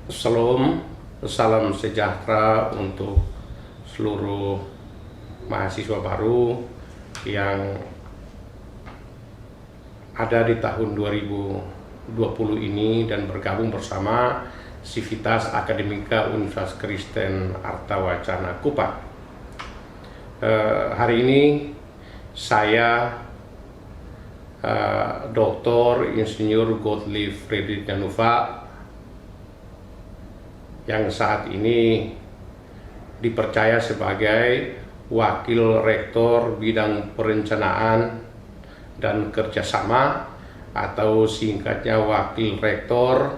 Salam sejahtera untuk seluruh mahasiswa baru yang ada di tahun 2020 ini dan bergabung bersama Sivitas Akademika Universitas Kristen Artawacana Kupang. Hari ini saya Dr. Insinyur Gottlieb Friedrich Danuva yang saat ini dipercaya sebagai Wakil Rektor Bidang Perencanaan dan Kerjasama atau singkatnya Wakil Rektor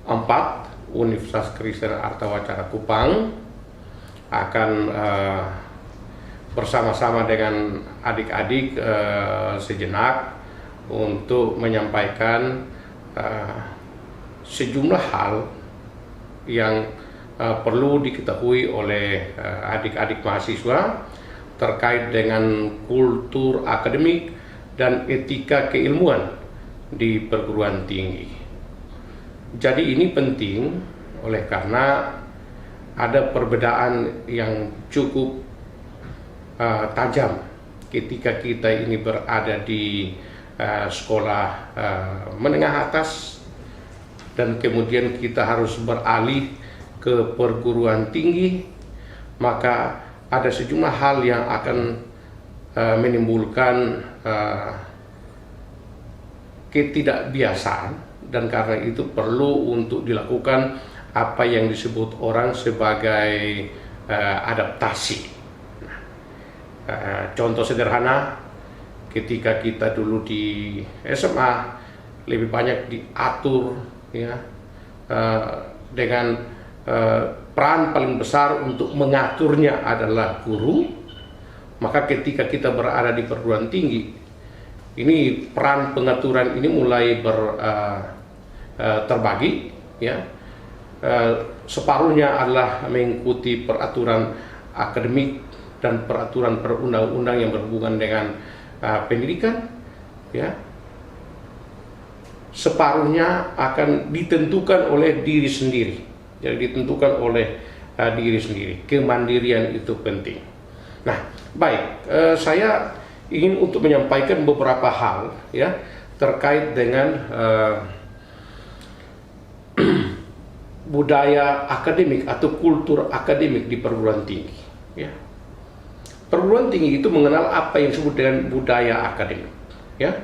4 Universitas Kristen Artawacana Kupang akan bersama-sama dengan adik-adik sejenak untuk menyampaikan sejumlah hal yang perlu diketahui oleh adik-adik mahasiswa terkait dengan kultur akademik dan etika keilmuan di perguruan tinggi. Jadi ini penting oleh karena ada perbedaan yang cukup tajam ketika kita ini berada di sekolah menengah atas dan kemudian kita harus beralih ke perguruan tinggi, maka ada sejumlah hal yang akan menimbulkan ketidakbiasaan, dan karena itu perlu untuk dilakukan apa yang disebut orang sebagai adaptasi. Contoh sederhana, ketika kita dulu di SMA lebih banyak diatur ya, dengan peran paling besar untuk mengaturnya adalah guru, maka ketika kita berada di perguruan tinggi ini peran pengaturan ini mulai terbagi ya. Separuhnya adalah mengikuti peraturan akademik dan peraturan perundang-undang yang berhubungan dengan pendidikan ya. Separuhnya akan ditentukan oleh diri sendiri. Jadi ditentukan oleh diri sendiri. Kemandirian itu penting. Nah, baik, saya ingin untuk menyampaikan beberapa hal ya terkait dengan budaya akademik atau kultur akademik di perguruan tinggi ya. Perguruan tinggi itu mengenal apa yang disebut dengan budaya akademik ya.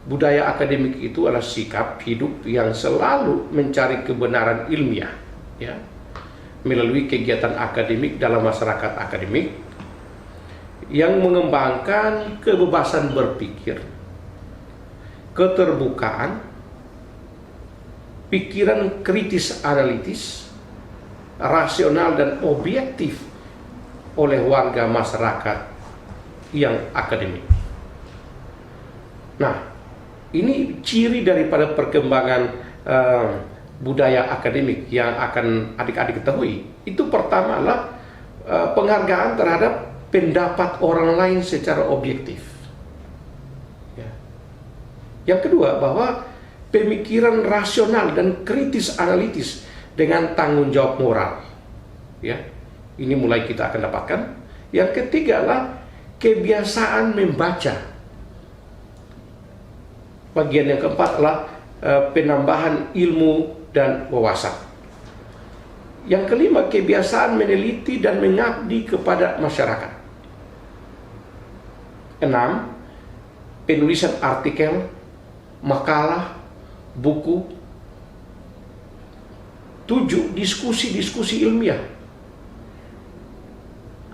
Budaya akademik itu adalah sikap hidup yang selalu mencari kebenaran ilmiah ya, melalui kegiatan akademik dalam masyarakat akademik yang mengembangkan kebebasan berpikir, keterbukaan, pikiran kritis analitis, rasional dan objektif oleh warga masyarakat yang akademik. Nah, ini ciri daripada perkembangan budaya akademik yang akan adik-adik ketahui. Itu pertama adalah penghargaan terhadap pendapat orang lain secara objektif. Ya. Yang kedua, bahwa pemikiran rasional dan kritis analitis dengan tanggung jawab moral. Ya. Ini mulai kita akan dapatkan. Yang ketiga adalah kebiasaan membaca. Bagian yang keempat adalah penambahan ilmu dan wawasan. Yang kelima, kebiasaan meneliti dan mengabdi kepada masyarakat. 6. Penulisan artikel, makalah, buku. 7. Diskusi-diskusi ilmiah.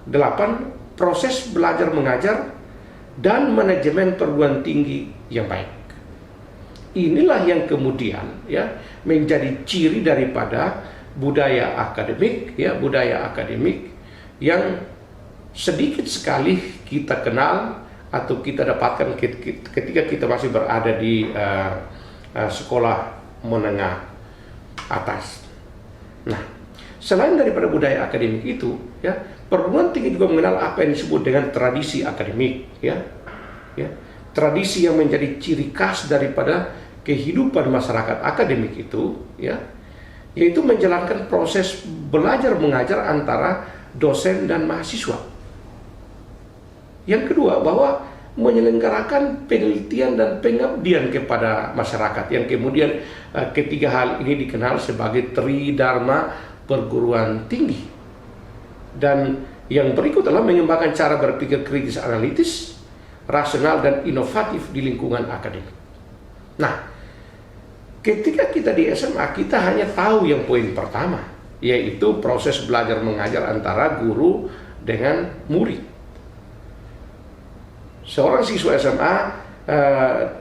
8. Proses belajar mengajar dan manajemen perguruan tinggi yang baik. Inilah yang kemudian ya menjadi ciri daripada budaya akademik ya, budaya akademik yang sedikit sekali kita kenal atau kita dapatkan ketika kita masih berada di sekolah menengah atas. Nah, selain daripada budaya akademik itu ya, perguruan tinggi juga mengenal apa yang disebut dengan tradisi akademik ya. Tradisi yang menjadi ciri khas daripada kehidupan masyarakat akademik itu ya, yaitu menjalankan proses belajar mengajar antara dosen dan mahasiswa. Yang kedua, bahwa menyelenggarakan penelitian dan pengabdian kepada masyarakat, yang kemudian ketiga hal ini dikenal sebagai Tridharma perguruan tinggi. Dan yang berikut adalah mengembangkan cara berpikir kritis analitis, rasional dan inovatif di lingkungan akademik. Nah, ketika kita di SMA, kita hanya tahu yang poin pertama, yaitu proses belajar mengajar antara guru dengan murid. Seorang siswa SMA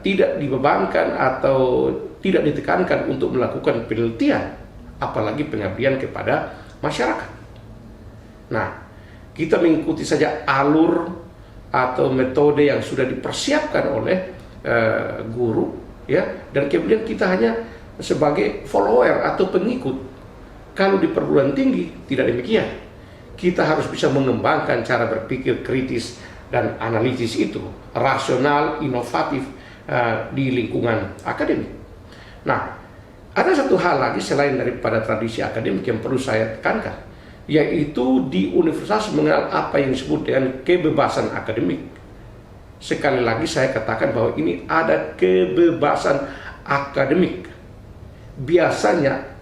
tidak dibebankan atau tidak ditekankan untuk melakukan penelitian, apalagi pengabdian kepada masyarakat. Nah, kita mengikuti saja alur atau metode yang sudah dipersiapkan oleh guru, ya, dan kemudian kita hanya sebagai follower atau pengikut. Kalau di perguruan tinggi tidak demikian. Kita harus bisa mengembangkan cara berpikir kritis dan analitis itu, rasional, inovatif di lingkungan akademik. Nah, ada satu hal lagi selain daripada tradisi akademik yang perlu saya tekankan, yaitu di universitas mengenal apa yang disebut dengan kebebasan akademik. Sekali lagi saya katakan bahwa ini ada kebebasan akademik. Biasanya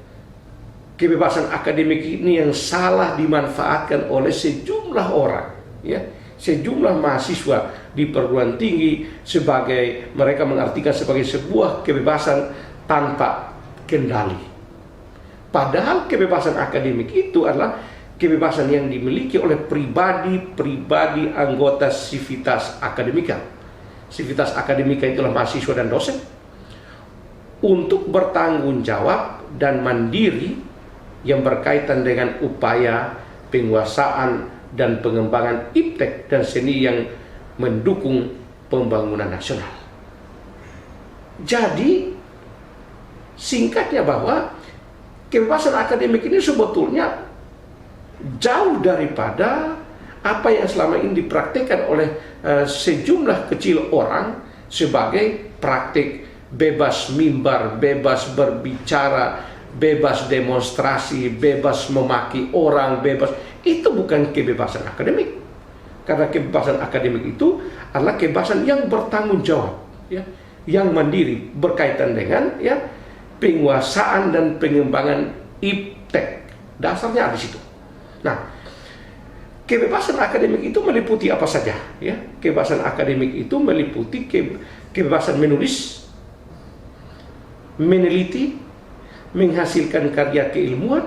kebebasan akademik ini yang salah dimanfaatkan oleh sejumlah orang, ya, sejumlah mahasiswa di perguruan tinggi sebagai, mereka mengartikan sebagai sebuah kebebasan tanpa kendali. Padahal kebebasan akademik itu adalah kebebasan yang dimiliki oleh pribadi-pribadi anggota sivitas akademika. Sivitas akademika itulah mahasiswa dan dosen, untuk bertanggung jawab dan mandiri yang berkaitan dengan upaya penguasaan dan pengembangan iptek dan seni yang mendukung pembangunan nasional. Jadi singkatnya bahwa kebebasan akademik ini sebetulnya jauh daripada apa yang selama ini dipraktikkan oleh sejumlah kecil orang sebagai praktik bebas mimbar, bebas berbicara, bebas demonstrasi, bebas memaki orang, bebas. Itu bukan kebebasan akademik. Karena kebebasan akademik itu adalah kebebasan yang bertanggung jawab, ya, yang mandiri, berkaitan dengan, ya, penguasaan dan pengembangan iptek. Dasarnya di situ. Nah, kebebasan akademik itu meliputi apa saja, ya? Kebebasan akademik itu meliputi kebebasan menulis, meneliti, menghasilkan karya keilmuan,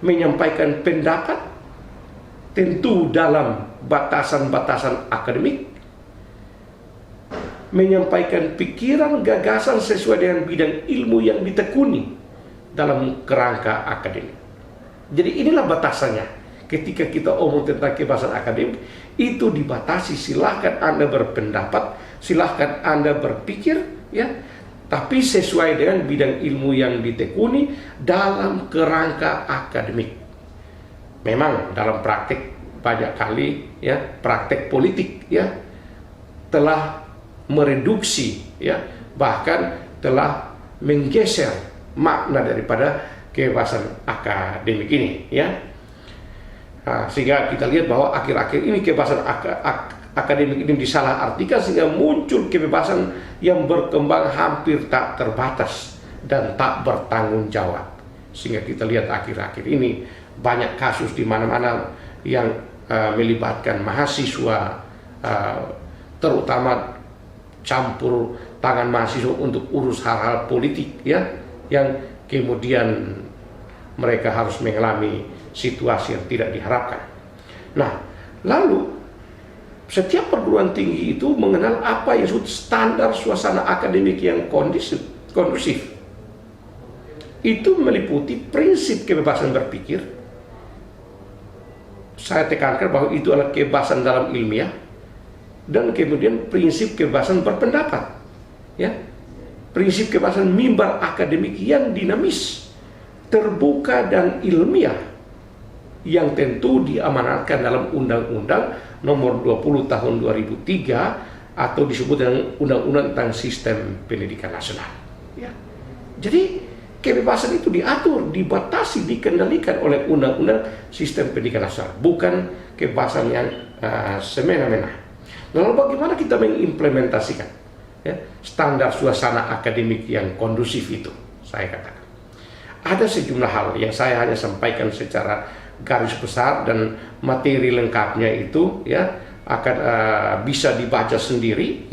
menyampaikan pendapat, tentu dalam batasan-batasan akademik, menyampaikan pikiran, gagasan sesuai dengan bidang ilmu yang ditekuni dalam kerangka akademik. Jadi inilah batasannya. Ketika kita omong tentang kebebasan akademik, itu dibatasi. Silahkan Anda berpendapat, silahkan Anda berpikir, ya, tapi sesuai dengan bidang ilmu yang ditekuni dalam kerangka akademik. Memang dalam praktek banyak kali, ya, praktek politik, ya, telah mereduksi, ya, bahkan telah menggeser makna daripada kebebasan akademik ini, ya. Nah, sehingga kita lihat bahwa akhir-akhir ini kebebasan akademik ini disalahartikan sehingga muncul kebebasan yang berkembang hampir tak terbatas dan tak bertanggung jawab. Sehingga kita lihat akhir-akhir ini banyak kasus di mana-mana yang melibatkan mahasiswa, terutama campur tangan mahasiswa untuk urus hal-hal politik, ya, yang kemudian mereka harus mengalami situasi yang tidak diharapkan. Nah, lalu setiap perguruan tinggi itu mengenal apa yang disebut standar suasana akademik yang kondusif. Itu meliputi prinsip kebebasan berpikir. Saya tekankan bahwa itu adalah kebebasan dalam ilmiah, dan kemudian prinsip kebebasan berpendapat, ya, prinsip kebebasan mimbar akademik yang dinamis, terbuka dan ilmiah, yang tentu diamanatkan dalam Undang-Undang Nomor 20 Tahun 2003 atau disebut dengan Undang-Undang tentang Sistem Pendidikan Nasional. Ya. Jadi kebebasan itu diatur, dibatasi, dikendalikan oleh undang-undang sistem pendidikan nasional, bukan kebebasan yang semena-mena. Lalu bagaimana kita mengimplementasikan standar suasana akademik yang kondusif itu? Saya katakan ada sejumlah hal yang saya hanya sampaikan secara garis besar, dan materi lengkapnya itu akan bisa dibaca sendiri,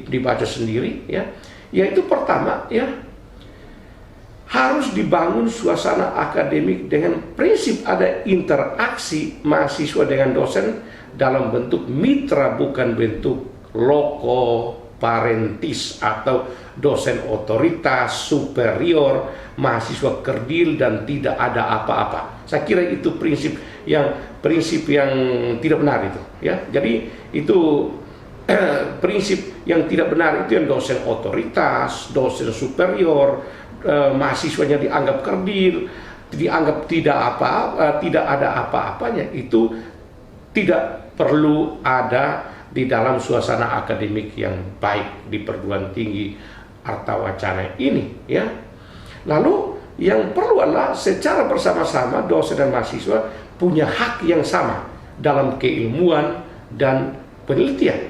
dibaca sendiri, yaitu pertama, harus dibangun suasana akademik dengan prinsip ada interaksi mahasiswa dengan dosen dalam bentuk mitra, bukan bentuk loko parentis atau dosen otoritas superior, mahasiswa kerdil dan tidak ada apa-apa. Saya kira itu prinsip yang tidak benar itu, Jadi itu prinsip yang tidak benar itu yang dosen otoritas, dosen superior, mahasiswanya dianggap kerdil, dianggap tidak ada apa-apanya. Itu tidak perlu ada di dalam suasana akademik yang baik di perguruan tinggi Artawacana ini, Lalu yang perlu adalah secara bersama-sama dosen dan mahasiswa punya hak yang sama dalam keilmuan dan penelitian,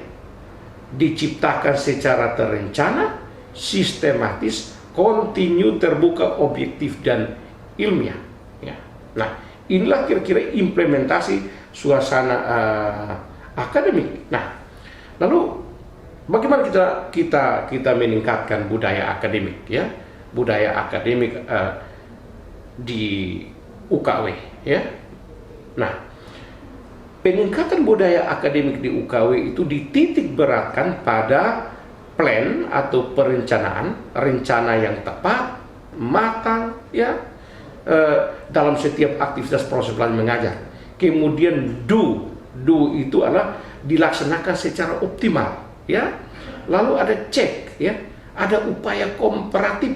diciptakan secara terencana, sistematis, kontinu, terbuka, objektif, dan ilmiah. Nah, inilah kira-kira implementasi suasana akademik. Nah, lalu bagaimana kita meningkatkan budaya akademik, budaya akademik di UKW, Nah, peningkatan budaya akademik di UKW itu dititik beratkan pada plan atau perencanaan, rencana yang tepat, matang, dalam setiap aktivitas proses belajar mengajar. Kemudian do itu adalah dilaksanakan secara optimal, Lalu ada cek, ada upaya komparatif,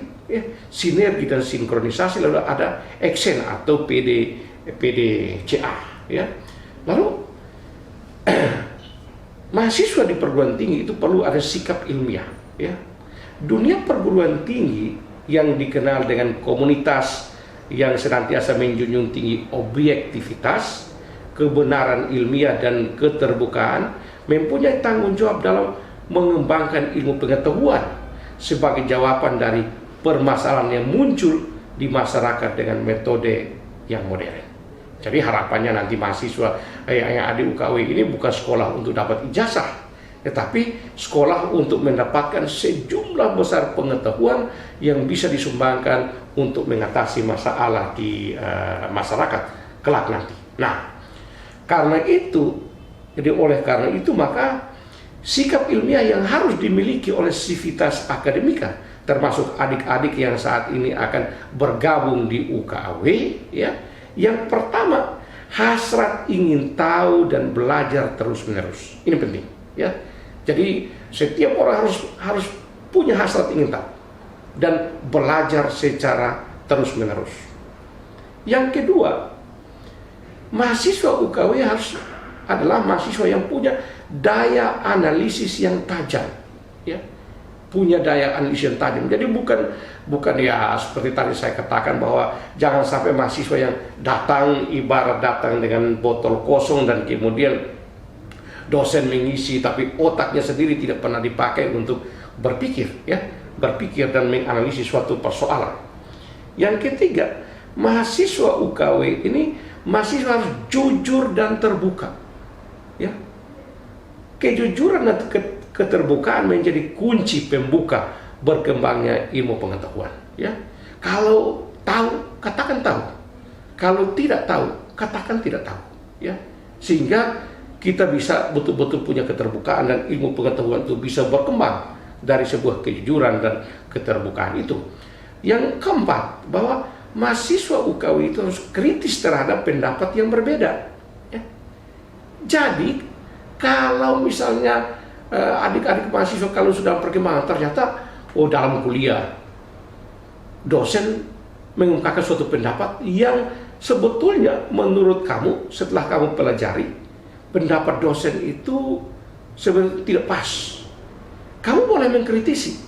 sinergi dan sinkronisasi, lalu ada action atau PDCA, Lalu mahasiswa di perguruan tinggi itu perlu ada sikap ilmiah, Dunia perguruan tinggi yang dikenal dengan komunitas yang senantiasa menjunjung tinggi objektivitas, kebenaran ilmiah dan keterbukaan, mempunyai tanggung jawab dalam mengembangkan ilmu pengetahuan sebagai jawaban dari permasalahan yang muncul di masyarakat dengan metode yang modern. Jadi harapannya nanti mahasiswa yang ada di UKW ini bukan sekolah untuk dapat ijazah, tetapi sekolah untuk mendapatkan sejumlah besar pengetahuan yang bisa disumbangkan untuk mengatasi masalah di masyarakat kelak nanti. Nah, karena itu maka sikap ilmiah yang harus dimiliki oleh sivitas akademika, termasuk adik-adik yang saat ini akan bergabung di UKW, Yang pertama, hasrat ingin tahu dan belajar terus-menerus. Ini penting, Jadi setiap orang harus punya hasrat ingin tahu dan belajar secara terus-menerus. Yang kedua, mahasiswa UKW adalah mahasiswa yang punya daya analisis yang tajam, punya daya analisis yang tajam. Jadi bukan seperti tadi saya katakan bahwa jangan sampai mahasiswa yang ibarat datang dengan botol kosong dan kemudian dosen mengisi tapi otaknya sendiri tidak pernah dipakai untuk berpikir dan menganalisis suatu persoalan. Yang ketiga, mahasiswa UKW ini mahasiswa harus jujur dan terbuka, Kejujuran dan keterbukaan menjadi kunci pembuka berkembangnya ilmu pengetahuan, Kalau tahu, katakan tahu. Kalau tidak tahu, katakan tidak tahu, Sehingga kita bisa betul-betul punya keterbukaan dan ilmu pengetahuan itu bisa berkembang dari sebuah kejujuran dan keterbukaan itu. Yang keempat, bahwa mahasiswa UKW itu harus kritis terhadap pendapat yang berbeda, Jadi kalau misalnya adik-adik mahasiswa kalau sudah perkembangan ternyata dalam kuliah dosen mengungkapkan suatu pendapat yang sebetulnya menurut kamu setelah kamu pelajari pendapat dosen itu sebenarnya tidak pas, kamu boleh mengkritisi.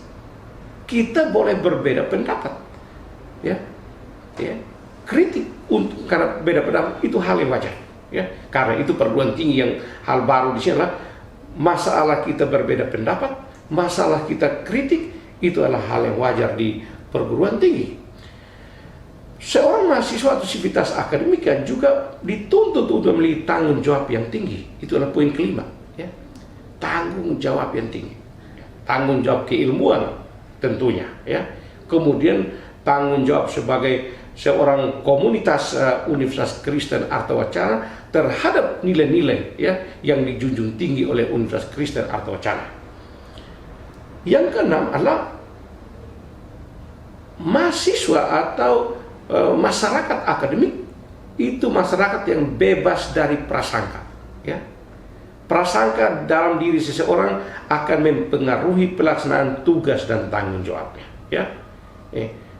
Kita boleh berbeda pendapat, ya, ya, kritik untuk karena beda pendapat itu hal yang wajar, ya. Karena itu perguruan tinggi yang hal baru di sini adalah masalah kita berbeda pendapat, masalah kita kritik itu adalah hal yang wajar di perguruan tinggi. Seorang mahasiswa atau sivitas akademika juga dituntut untuk memiliki tanggung jawab yang tinggi. Itu adalah poin kelima, ya. Tanggung jawab yang tinggi, tanggung jawab keilmuan tentunya, ya. Kemudian tanggung jawab sebagai seorang komunitas Universitas Kristen Artawacana terhadap nilai-nilai, ya, yang dijunjung tinggi oleh Universitas Kristen Artawacana. Yang keenam adalah mahasiswa atau masyarakat akademik itu masyarakat yang bebas dari prasangka, ya. Prasangka dalam diri seseorang akan mempengaruhi pelaksanaan tugas dan tanggung jawabnya, ya.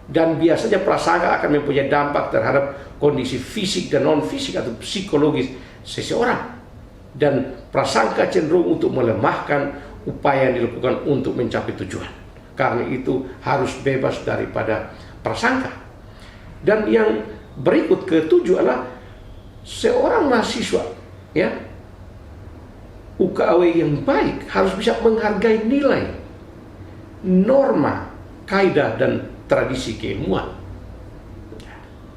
Dan biasanya prasangka akan mempunyai dampak terhadap kondisi fisik dan non fisik atau psikologis seseorang, dan prasangka cenderung untuk melemahkan upaya yang dilakukan untuk mencapai tujuan. Karena itu harus bebas daripada prasangka. Dan yang berikut ketujuh adalah seorang mahasiswa, ya, UKW yang baik harus bisa menghargai nilai, norma, kaidah dan tradisi keilmuan.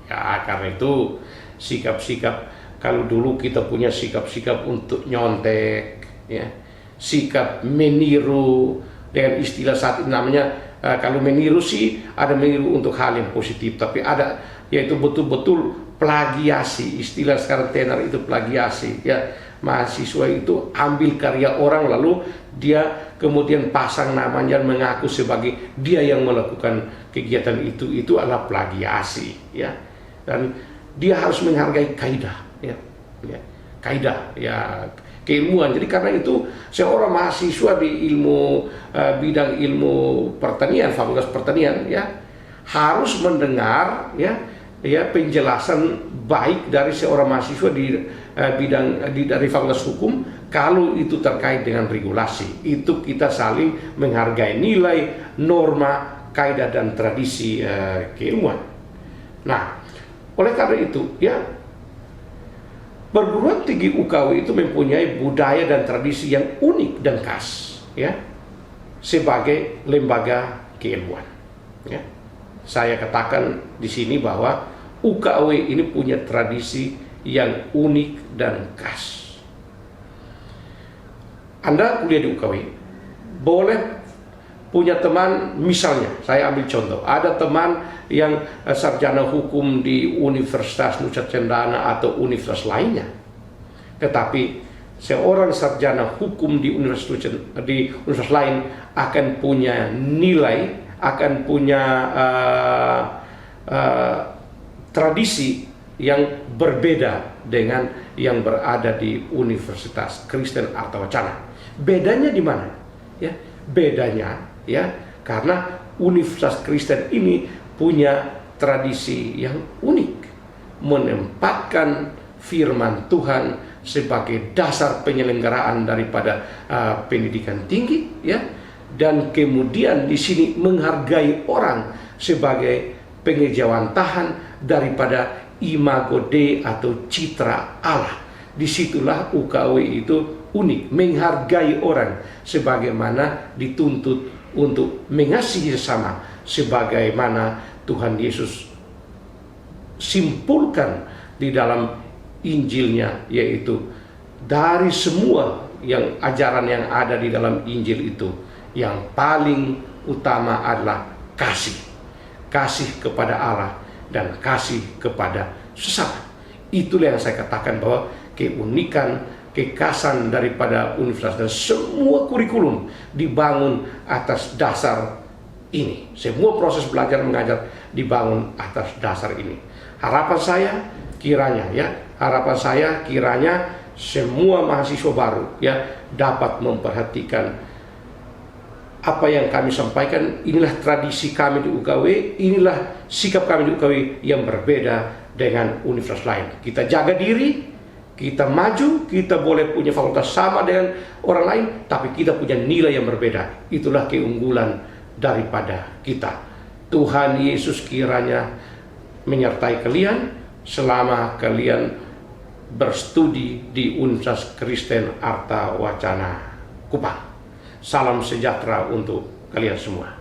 Ya, karena itu sikap-sikap, kalau dulu kita punya sikap-sikap untuk nyontek, ya, sikap meniru, dengan istilah saat ini namanya kalau meniru sih ada meniru untuk hal yang positif, tapi ada yaitu betul-betul plagiasi. Istilah sekarang tenar itu plagiasi, ya. Mahasiswa itu ambil karya orang lalu dia kemudian pasang namanya, mengaku sebagai dia yang melakukan kegiatan itu adalah plagiasi, ya. Dan dia harus menghargai kaidah, ya, ya. Kaidah, ya, keilmuan. Jadi karena itu seorang mahasiswa di bidang ilmu pertanian, Fakultas Pertanian, ya, harus mendengar, ya, penjelasan baik dari seorang mahasiswa di dari Fakultas Hukum kalau itu terkait dengan regulasi. Itu kita saling menghargai nilai, norma, kaidah dan tradisi keilmuan. Nah, oleh karena itu, ya, perguruan tinggi UKW itu mempunyai budaya dan tradisi yang unik dan khas, ya, sebagai lembaga keilmuan, ya. Saya katakan di sini bahwa UKW ini punya tradisi yang unik dan khas. Anda kuliah di UKW, boleh punya teman, misalnya saya ambil contoh, ada teman yang sarjana hukum di Universitas Nusa Cendana atau universitas lainnya, tetapi seorang sarjana hukum di universitas lain akan punya nilai, akan punya tradisi yang berbeda dengan yang berada di Universitas Kristen Artawacana. Bedanya di mana? Ya, bedanya, ya, karena Universitas Kristen ini punya tradisi yang unik, menempatkan firman Tuhan sebagai dasar penyelenggaraan daripada pendidikan tinggi, ya, dan kemudian di sini menghargai orang sebagai pengejawantahan daripada imago Dei atau citra Allah. Disitulah UKW itu unik, menghargai orang sebagaimana dituntut untuk mengasihi sesama sebagaimana Tuhan Yesus simpulkan di dalam Injilnya, yaitu dari semua yang ajaran yang ada di dalam Injil itu yang paling utama adalah kasih kepada Allah dan kasih kepada sesama. Itulah yang saya katakan bahwa keunikan, kekhasan daripada universitas dan semua kurikulum dibangun atas dasar ini. Semua proses belajar mengajar dibangun atas dasar ini. Harapan saya kiranya semua mahasiswa baru, ya, dapat memperhatikan apa yang kami sampaikan. Inilah tradisi kami di UKW, inilah sikap kami di UKW yang berbeda dengan universitas lain. Kita jaga diri, kita maju, kita boleh punya fakultas sama dengan orang lain, tapi kita punya nilai yang berbeda. Itulah keunggulan daripada kita. Tuhan Yesus kiranya menyertai kalian selama kalian berstudi di Universitas Kristen Arta Wacana Kupang. Salam sejahtera untuk kalian semua.